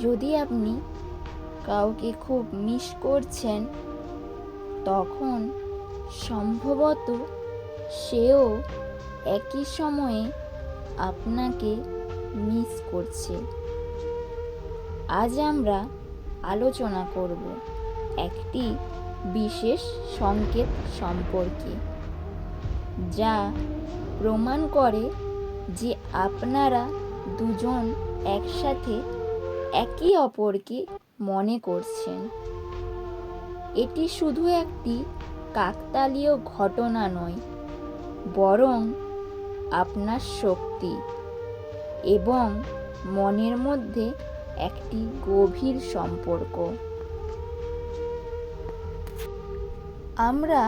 যদি আপনি কাউকে খুব মিস করছেন, তখন সম্ভবত সেও একই সময়ে আপনাকে মিস করছে। আজ আমরা আলোচনা করব একটি বিশেষ সংকেত সম্পর্কে, যা প্রমাণ করে যে আপনারা দুজন একসাথে একে অপরকে মনে করছেন। এটি শুধু একটি কাকতালীয় ঘটনা নয়, বরং আপনার শক্তি এবং মনের মধ্যে একটি গভীর সম্পর্ক। আমরা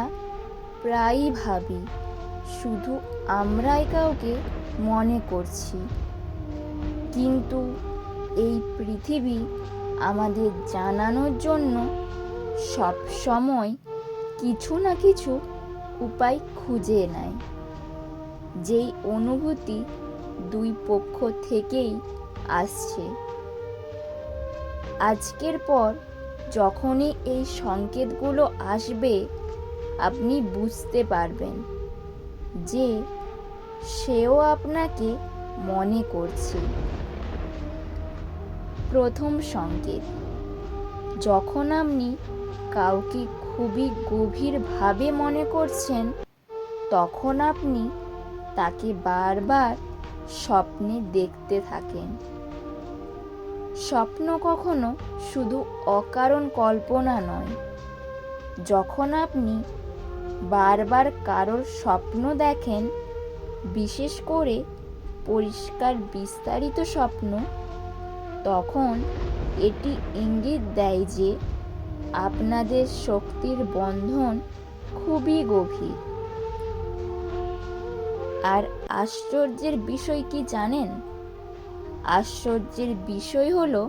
প্রায়ই ভাবি শুধু আমরাই কাউকে মনে করছি, কিন্তু এই পৃথিবী আমাদের জানানোর জন্য সব সময় কিছু না কিছু উপায় খুঁজে নেয়। যেই অনুভূতি দুই পক্ষ থেকেই আসছে। আজকের পর যখনই এই সংকেতগুলো আসবে, আপনি বুঝতে পারবেন যে সেও আপনাকে মনে করছে। প্রথম সংকেত: যখন আপনি কাউকে খুবই গভীরভাবে মনে করছেন, তখন আপনি তাকে বারবার স্বপ্নে দেখতে থাকেন। স্বপ্ন কখনো শুধু অকারণ কল্পনা নয়। যখন আপনি বারবার কারোর স্বপ্ন দেখেন, বিশেষ করে পরিষ্কার বিস্তারিত স্বপ্ন, তখন এটি ইঙ্গিত দেয় যে আপনাদের শক্তির বন্ধন খুবই গভীর। আর আশ্চর্যের বিষয় কি জানেন? আশ্চর্যের বিষয় হলো,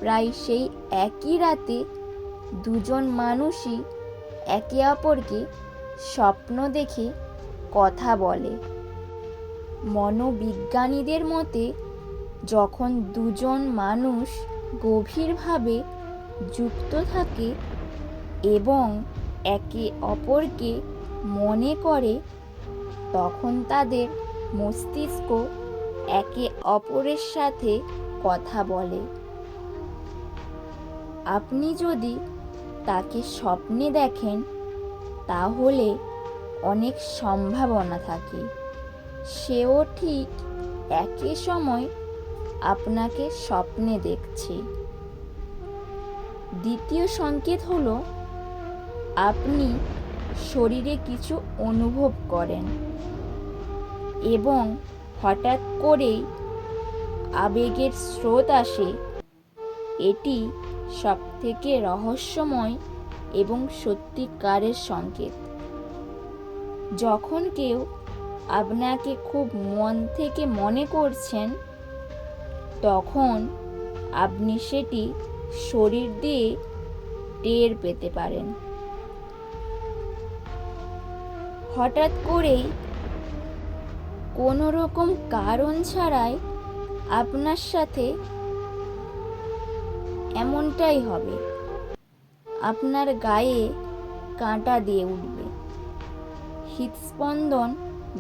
প্রায় সেই একই রাতে দুজন মানুষই একে অপরকে স্বপ্ন দেখে কথা বলে। মনোবিজ্ঞানীদের মতে, যখন দুজন মানুষ গভীরভাবে যুক্ত থাকে এবং একে অপরকে মনে করে, তখন তাদের মস্তিষ্ক একে অপরের সাথে কথা বলে। আপনি যদি তাকে স্বপ্নে দেখেন, তাহলে অনেক সম্ভাবনা থাকে সেও ঠিক একই সময় আপনাকে স্বপ্নে দেখছে। দ্বিতীয় সংকেত হলো, আপনি শরীরে কিছু অনুভব করেন এবং হঠাৎ করেই আবেগের স্রোত আসে। এটি সবথেকে রহস্যময় এবং সত্যিকারের সংকেত। যখন কেউ আপনাকে খুব মন থেকে মনে করছেন, তখন আপনি সেটি শরীর দিয়ে টের পেতে পারেন। হঠাৎ করেই কোনো রকম কারণ ছাড়াই আপনার সাথে এমনটাই হবে। আপনার গায়ে কাঁটা দিয়ে উঠবে, হৃদস্পন্দন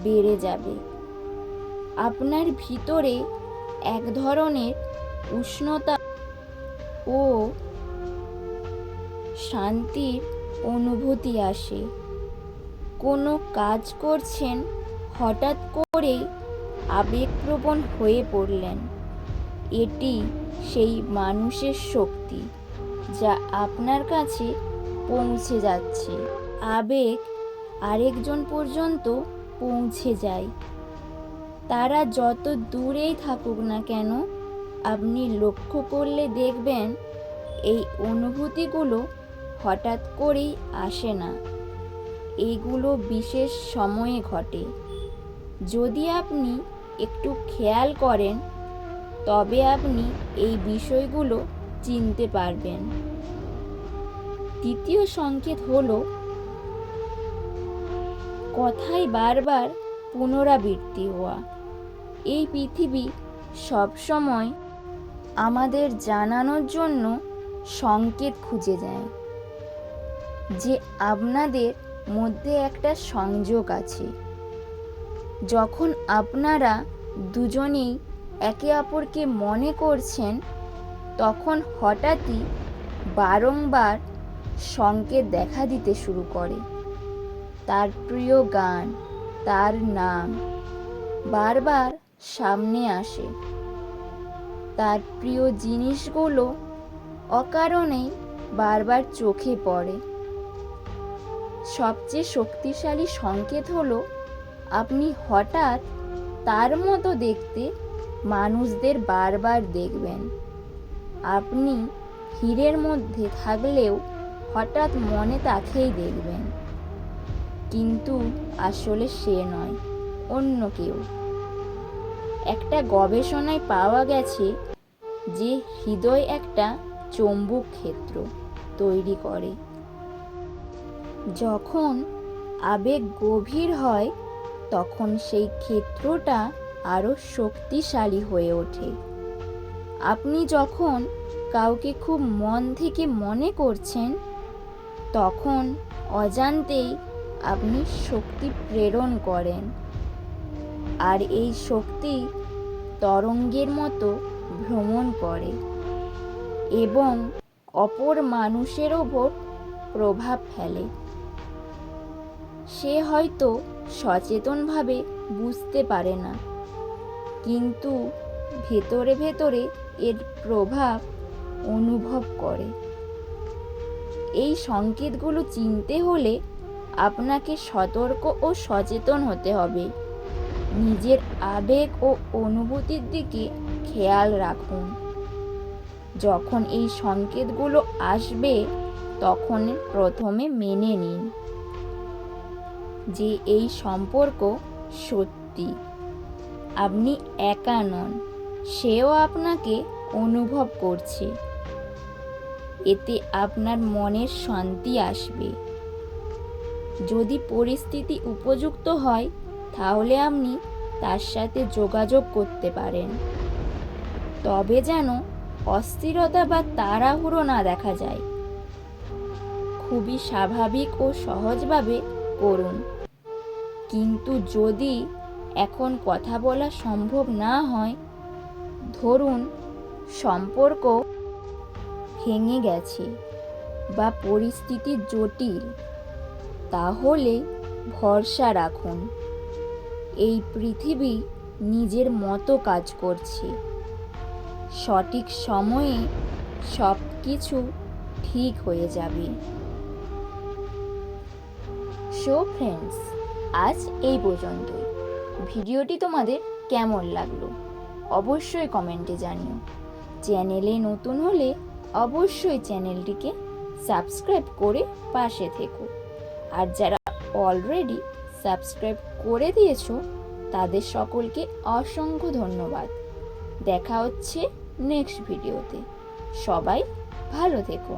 বেড়ে যাবে, আপনার ভিতরে এক ধরনের উষ্ণতা ও শান্তির অনুভূতি আসে। কোনো কাজ করছেন, হঠাৎ করেই আবেগপ্রবণ হয়ে পড়লেন। এটি সেই মানুষের শক্তি যা আপনার কাছে পৌঁছে যাচ্ছে। আবেগ আরেকজন পর্যন্ত পৌঁছে যায়। তারা যত দূরেই থাকুক না কেন, আপনি লক্ষ্য করলে দেখবেন এই অনুভূতিগুলো হঠাৎ করেই আসে না। এইগুলো বিশেষ সময়ে ঘটে। যদি আপনি একটু খেয়াল করেন, তবে আপনি এই বিষয়গুলো চিনতে পারবেন। তৃতীয় সংকেত হলো, কথায় বারবার পুনরাবৃত্তি হওয়া। এই পৃথিবী সবসময় আমাদের জানানোর জন্য সংকেত খুঁজে নেয় যে আপনাদের মধ্যে একটা সংযোগ আছে। যখন আপনারা দুজনেই একে অপরকে মনে করছেন, তখন হঠাৎই বারংবার সংকেত দেখা দিতে শুরু করে। তার প্রিয় গান, তার নাম বারবার সামনে আসে। তার প্রিয় জিনিসগুলো অকারণেই বারবার চোখে পড়ে। সবচেয়ে শক্তিশালী সংকেত হলো আপনি হঠাৎ তার মতো দেখতে মানুষদের বারবার দেখবেন। আপনি ভিড়ের মধ্যে থাকলেও হঠাৎ মনে তাকেই দেখবেন, কিন্তু আসলে সে নয়, অন্য কেউ। একটা গবেষণায় পাওয়া গেছে যে হৃদয় একটা চৌম্বক ক্ষেত্র তৈরি করে। যখন আবেগ গভীর হয়, তখন সেই ক্ষেত্রটা আরো শক্তিশালী হয়ে ওঠে। আপনি যখন কাউকে খুব মন থেকে মনে করছেন, তখন অজান্তেই আপনি শক্তি প্রেরণ করেন, আর এই শক্তি তরঙ্গের মতো ভ্রমণ করে এবং অপর মানুষের ওপর প্রভাব ফেলে। সে হয়তো সচেতনভাবে বুঝতে পারে না, কিন্তু ভেতরে ভেতরে এর প্রভাব অনুভব করে। এই সংকেতগুলো চিনতে হলে আপনাকে সতর্ক ও সচেতন হতে হবে। নিজের আবেগ ও অনুভূতির দিকে খেয়াল রাখুন। যখন এই সংকেতগুলো আসবে, তখন প্রথমে মেনে নিন যে এই সম্পর্ক সত্যি। আপনি একা নন, সেও আপনাকে অনুভব করছে। এতে আপনার মনের শান্তি আসবে। যদি পরিস্থিতি উপযুক্ত হয়, তাহলে আপনি তার সাথে যোগাযোগ করতে পারেন। তবে যেন অস্থিরতা বা তাড়াহুড়ো না দেখা যায়। খুবই স্বাভাবিক ও সহজভাবে করুন। কিন্তু যদি এখন কথা বলা সম্ভব না হয়, ধরুন সম্পর্ক ভেঙে গেছে বা পরিস্থিতি জটিল, তাহলে ভরসা রাখুন। এই পৃথিবী নিজের মতো কাজ করছে। সঠিক সময়ে সব কিছু ঠিক হয়ে যাবে। সো ফ্রেন্ডস, আজ এই পর্যন্তই। ভিডিওটি তোমাদের কেমন লাগলো অবশ্যই কমেন্টে জানিও। চ্যানেলে নতুন হলে অবশ্যই চ্যানেলটিকে সাবস্ক্রাইব করে পাশে থেকো। আর যারা অলরেডি সাবস্ক্রাইব করে দিয়েছো, তাদের সকলকে অসংখ্য ধন্যবাদ। দেখা হচ্ছে নেক্সট ভিডিওতে। সবাই ভালো থেকো।